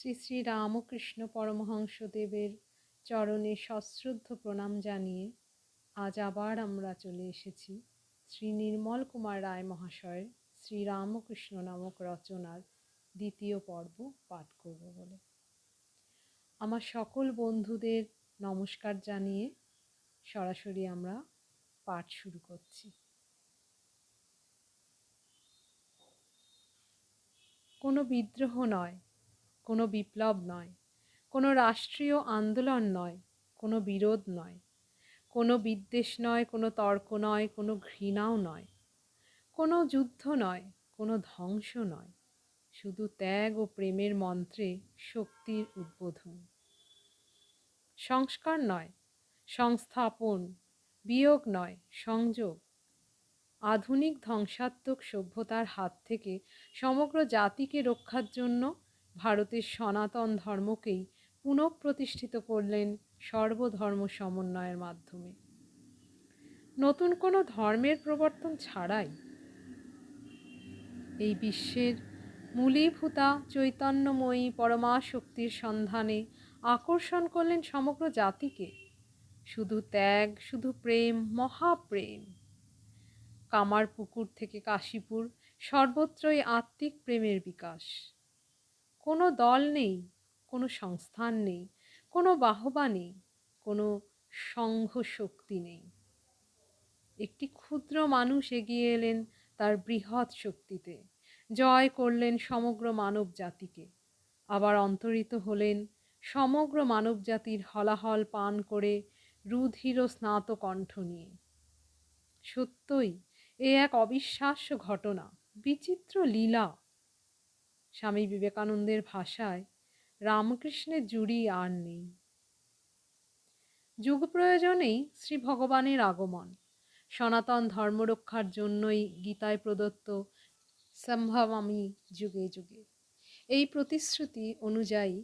শ্রী শ্রী রামকৃষ্ণ পরমহংসদেবের চরণে সশ্রদ্ধ প্রণাম জানিয়ে আজ আবার আমরা চলে এসেছি শ্রী নির্মল কুমার রায় মহাশয়ের শ্রীরামকৃষ্ণ নামক রচনার দ্বিতীয় পর্ব পাঠ করব বলে। আমার সকল বন্ধুদের নমস্কার জানিয়ে সরাসরি আমরা পাঠ শুরু করছি। কোনো বিদ্রোহ নয়, কোনো বিপ্লব নয়, কোনো রাষ্ট্রীয় আন্দোলন নয়, কোনো বিরোধ নয়, কোনো বিদ্বেষ নয়, কোনো তর্ক নয়, কোনো ঘৃণাও নয়, কোনো যুদ্ধ নয়, কোনো ধ্বংস নয়, শুধু ত্যাগ ও প্রেমের মন্ত্রে শক্তির উদ্বোধন। সংস্কার নয়, সংস্থাপন, বিয়োগ নয়, সংযোগ। আধুনিক ধ্বংসাত্মক সভ্যতার হাত থেকে সমগ্র জাতিকে রক্ষার জন্য ভারতের সনাতন ধর্মকেই পুনঃপ্রতিষ্ঠিত করলেন সর্বধর্ম সমন্বয়ের মাধ্যমে। নতুন কোনো ধর্মের প্রবর্তন ছাড়াই এই বিশ্বের মূলীভূতা চৈতন্যময়ী পরমা শক্তির সন্ধানে আকর্ষণ করলেন সমগ্র জাতিকে। শুধু ত্যাগ, শুধু প্রেম, মহাপ্রেম। কামারপুকুর থেকে কাশীপুর সর্বত্রই আত্মিক প্রেমের বিকাশ। কোনো দল নেই, কোনো সংস্থান নেই, কোনো বাহবা নেই, কোনো সংঘ শক্তি নেই। একটি ক্ষুদ্র মানুষ এগিয়ে এলেন তার বৃহৎ শক্তিতে, জয় করলেন সমগ্র মানব জাতিকে, আবার অন্তরিত হলেন সমগ্র মানব জাতির হলাহল পান করে রুধির স্নাত কণ্ঠ নিয়ে। সত্যই এ এক অবিশ্বাস্য ঘটনা, বিচিত্র লীলা। স্বামী বিবেকানন্দের ভাষায় রামকৃষ্ণের জুড়ি আর নেই। যুগ প্রয়োজনেই শ্রী ভগবানের আগমন, সনাতন ধর্মরক্ষার জন্যই গীতায় প্রদত্ত সম্ভবামি যুগে যুগে, এই প্রতিশ্রুতি অনুযায়ী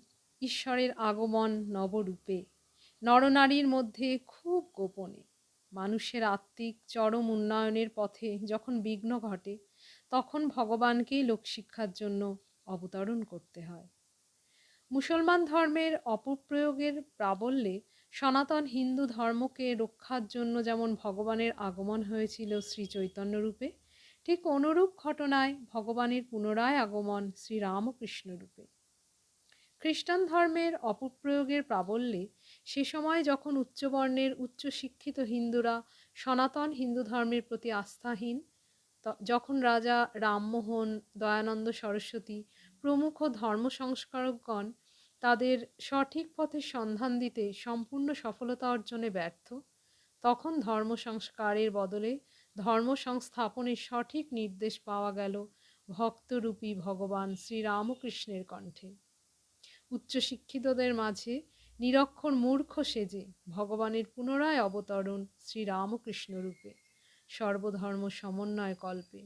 ঈশ্বরের আগমন নবরূপে, নরনারীর মধ্যে খুব গোপনে। মানুষের আত্মিক চরম উন্নয়নের পথে যখন বিঘ্ন ঘটে, তখন ভগবানকেই লোকশিক্ষার জন্য অবতরণ করতে হয়। মুসলমান ধর্মের অপপ্রয়োগের প্রাবল্যে সনাতন হিন্দু ধর্মকে রক্ষার জন্য যেমন ভগবানের আগমন হয়েছিল শ্রী চৈতন্য রূপে, ঠিক অনুরূপ ঘটনায় ভগবানের পুনরায় আগমন শ্রীরামকৃষ্ণ রূপে। খ্রিস্টান ধর্মের অপপ্রয়োগের প্রাবল্যে সে সময় যখন উচ্চবর্ণের উচ্চশিক্ষিত হিন্দুরা সনাতন হিন্দু ধর্মের প্রতি আস্থাহীন, যখন রাজা রামমোহন, দয়ানন্দ সরস্বতী প্রমুখ ধর্ম সংস্কারকগণ তাদের সঠিক পথের সন্ধান দিতে সম্পূর্ণ সফলতা অর্জনে ব্যর্থ, তখন ধর্ম সংস্কারের বদলে ধর্ম সংস্থাপনের সঠিক নির্দেশ পাওয়া গেল ভক্তরূপী ভগবান শ্রীরামকৃষ্ণের কণ্ঠে। উচ্চশিক্ষিতদের মাঝে নিরক্ষর মূর্খ সেজে ভগবানের পুনরায় অবতরণ শ্রীরামকৃষ্ণ রূপে, সর্বধর্ম সমন্বয় কল্পে,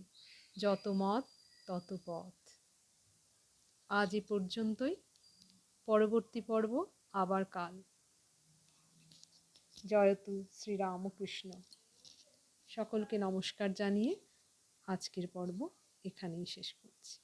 যত মত তত পথ। আজ এ পর্যন্তই, পরবর্তী পর্ব আবার কাল। জয়তু শ্রীরামকৃষ্ণ। সকলকে নমস্কার জানিয়ে আজকের পর্ব এখানেই শেষ করছি।